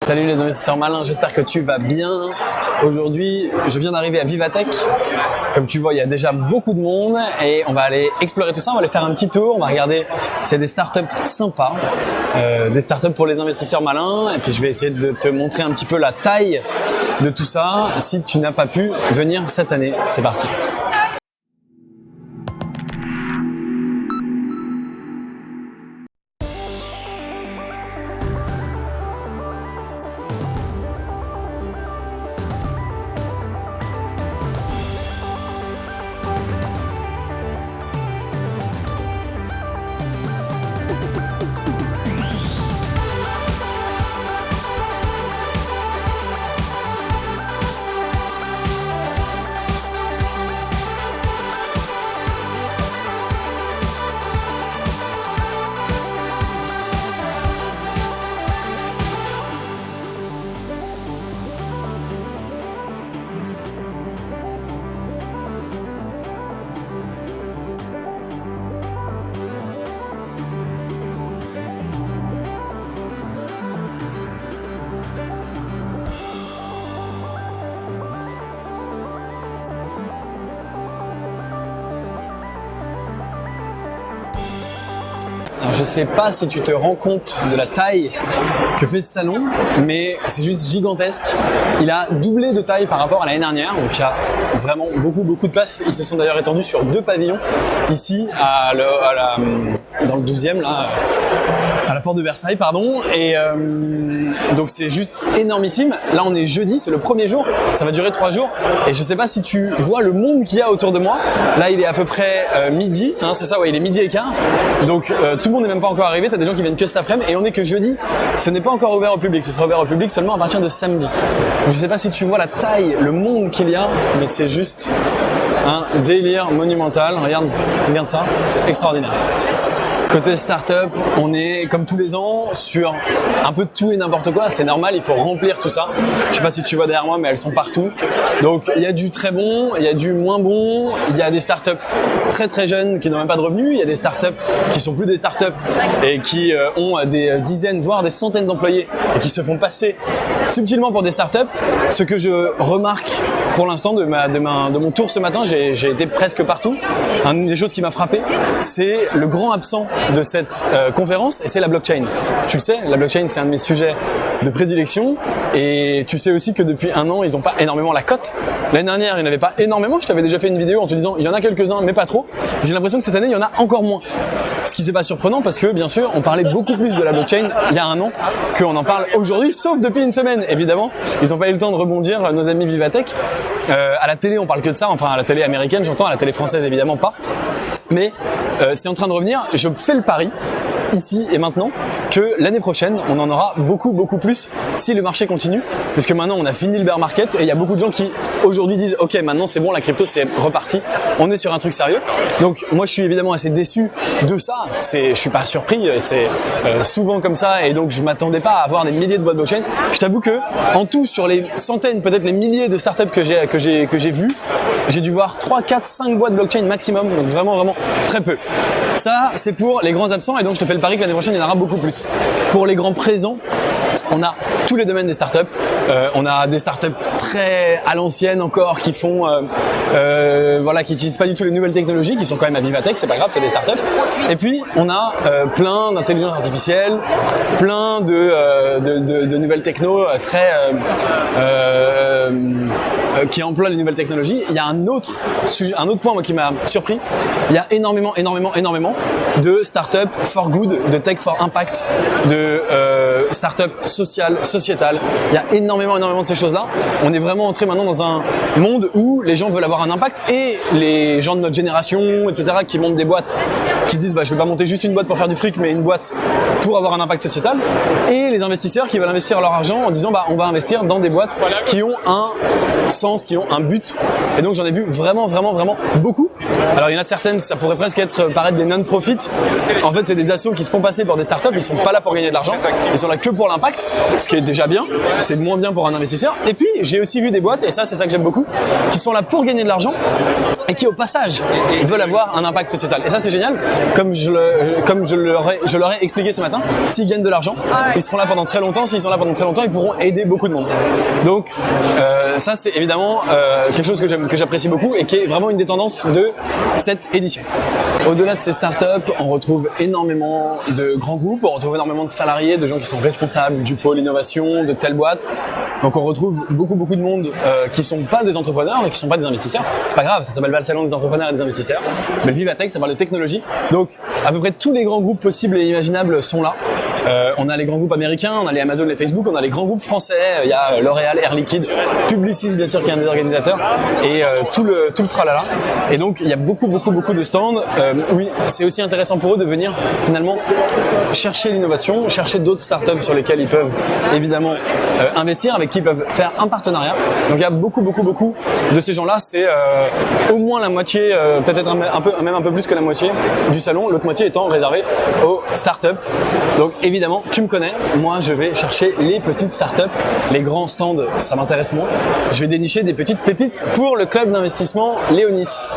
Salut les investisseurs malins, j'espère que tu vas bien. Aujourd'hui, je viens d'arriver à Vivatech. Comme tu vois, il y a déjà beaucoup de monde et on va aller explorer tout ça. On va aller faire un petit tour, on va regarder. C'est des startups sympas, des startups pour les investisseurs malins. Et puis je vais essayer de te montrer un petit peu la taille de tout ça si tu n'as pas pu venir cette année. C'est parti. Alors, je sais pas si tu te rends compte de la taille que fait ce salon, mais c'est juste gigantesque. Il a doublé de taille par rapport à l'année dernière, donc il y a vraiment beaucoup de place. Ils se sont d'ailleurs étendus sur 2 pavillons, ici dans le 12e, là, à la porte de Versailles, pardon. Et donc c'est juste énormissime. Là on est jeudi, c'est le premier jour, ça va durer 3 jours. Et je sais pas si tu vois le monde qu'il y a autour de moi. Là il est à peu près midi, hein, c'est ça, ouais, il est midi et quart. Donc tout le monde n'est même pas encore arrivé, t'as des gens qui viennent que cet après-midi et on est que jeudi. Ce n'est pas encore ouvert au public, ce sera ouvert au public seulement à partir de samedi. Donc, je sais pas si tu vois la taille, le monde qu'il y a, mais c'est juste un délire monumental. Regarde ça, c'est extraordinaire. Côté startup, on est comme tous les ans sur un peu de tout et n'importe quoi. C'est normal, il faut remplir tout ça. Je sais pas si tu vois derrière moi, mais elles sont partout. Donc il y a du très bon, il y a du moins bon. Il y a des startups très jeunes qui n'ont même pas de revenus. Il y a des startups qui sont plus des startups et qui ont des dizaines, voire des centaines d'employés et qui se font passer subtilement pour des startups. Ce que je remarque pour l'instant de mon tour ce matin, j'ai été presque partout. Une des choses qui m'a frappé, c'est le grand absent de cette conférence, et c'est la blockchain. Tu le sais, la blockchain c'est un de mes sujets de prédilection, et tu sais aussi que depuis 1 an ils n'ont pas énormément la cote. L'année dernière il n'y en avait pas énormément, je t'avais déjà fait une vidéo en te disant il y en a quelques-uns mais pas trop. J'ai l'impression que cette année il y en a encore moins. Ce qui c'est pas surprenant parce que bien sûr on parlait beaucoup plus de la blockchain il y a 1 an qu'on en parle aujourd'hui, sauf depuis 1 semaine évidemment. Ils n'ont pas eu le temps de rebondir, nos amis Vivatech. À la télé on parle que de ça, enfin à la télé américaine j'entends, à la télé française évidemment pas. Mais c'est en train de revenir, je fais le pari ici et maintenant que l'année prochaine on en aura beaucoup plus si le marché continue, puisque maintenant on a fini le bear market et il y a beaucoup de gens qui aujourd'hui disent ok maintenant c'est bon, la crypto c'est reparti, on est sur un truc sérieux. Donc moi je suis évidemment assez déçu de ça, je suis pas surpris, c'est souvent comme ça, et donc je m'attendais pas à avoir des milliers de boîtes blockchain. Je t'avoue que en tout sur les centaines, peut-être les milliers de startups que j'ai vues, j'ai dû voir 3, 4, 5 boîtes blockchain maximum, donc vraiment très peu. Ça c'est pour les grands absents, et donc je te fais le pari que l'année prochaine il y en aura beaucoup plus. Pour les grands présents, on a tous les domaines des startups. On a des startups très à l'ancienne encore qui font, qui utilisent pas du tout les nouvelles technologies, qui sont quand même à Vivatech, c'est pas grave, c'est des startups. Et puis on a plein d'intelligence artificielle, plein de nouvelles techno qui emploient les nouvelles technologies. Il y a un autre point moi qui m'a surpris. Il y a énormément de startups for good, de tech for impact, de startups sociétales. Il y a énormément de ces choses-là. On est vraiment entré maintenant dans un monde où les gens veulent avoir un impact, et les gens de notre génération, etc., qui montent des boîtes, qui se disent je vais pas monter juste une boîte pour faire du fric, mais une boîte pour avoir un impact sociétal, et les investisseurs qui veulent investir leur argent en disant on va investir dans des boîtes qui ont un sens, qui ont un but. Et donc j'en ai vu vraiment beaucoup. Alors il y en a certaines, ça pourrait presque paraître des non-profit. En fait c'est des assos qui se font passer pour des startups, ils sont pas là pour gagner de l'argent, ils sont là que pour l'impact, ce qui est déjà bien, c'est moins bien pour un investisseur. Et puis j'ai aussi vu des boîtes, et ça c'est ça que j'aime beaucoup, qui sont là pour gagner de l'argent et qui au passage veulent avoir un impact sociétal. Et ça c'est génial, comme je leur ai expliqué ce matin, s'ils gagnent de l'argent, ils seront là pendant très longtemps, s'ils sont là pendant très longtemps, ils pourront aider beaucoup de monde. Donc ça c'est évidemment quelque chose que j'apprécie beaucoup et qui est vraiment une des tendances de cette édition. Au-delà de ces startups, on retrouve énormément de grands groupes, on retrouve énormément de salariés, de gens qui sont responsables du pôle innovation, de telle boîte. Donc on retrouve beaucoup de monde qui sont pas des entrepreneurs et qui sont pas des investisseurs. C'est pas grave, ça s'appelle pas le salon des entrepreneurs et des investisseurs. Ça s'appelle Vivatech, ça parle de technologie. Donc à peu près tous les grands groupes possibles et imaginables sont là. On a les grands groupes américains, on a les Amazon, les Facebook, on a les grands groupes français. Il y a L'Oréal, Air Liquide, Publicis bien sûr qui est un des organisateurs et tout le tralala. Et donc il y a beaucoup de stands. Oui, c'est aussi intéressant pour eux de venir finalement chercher l'innovation, chercher d'autres startups sur lesquelles ils peuvent évidemment investir, avec qui ils peuvent faire un partenariat. Donc il y a beaucoup de ces gens-là. C'est au moins la moitié, peut-être même un peu plus que la moitié du salon. L'autre moitié étant réservée aux startups. Donc évidemment, tu me connais. Moi, je vais chercher les petites startups. Les grands stands, ça m'intéresse moins. Je vais dénicher des petites pépites pour le club d'investissement Léonis.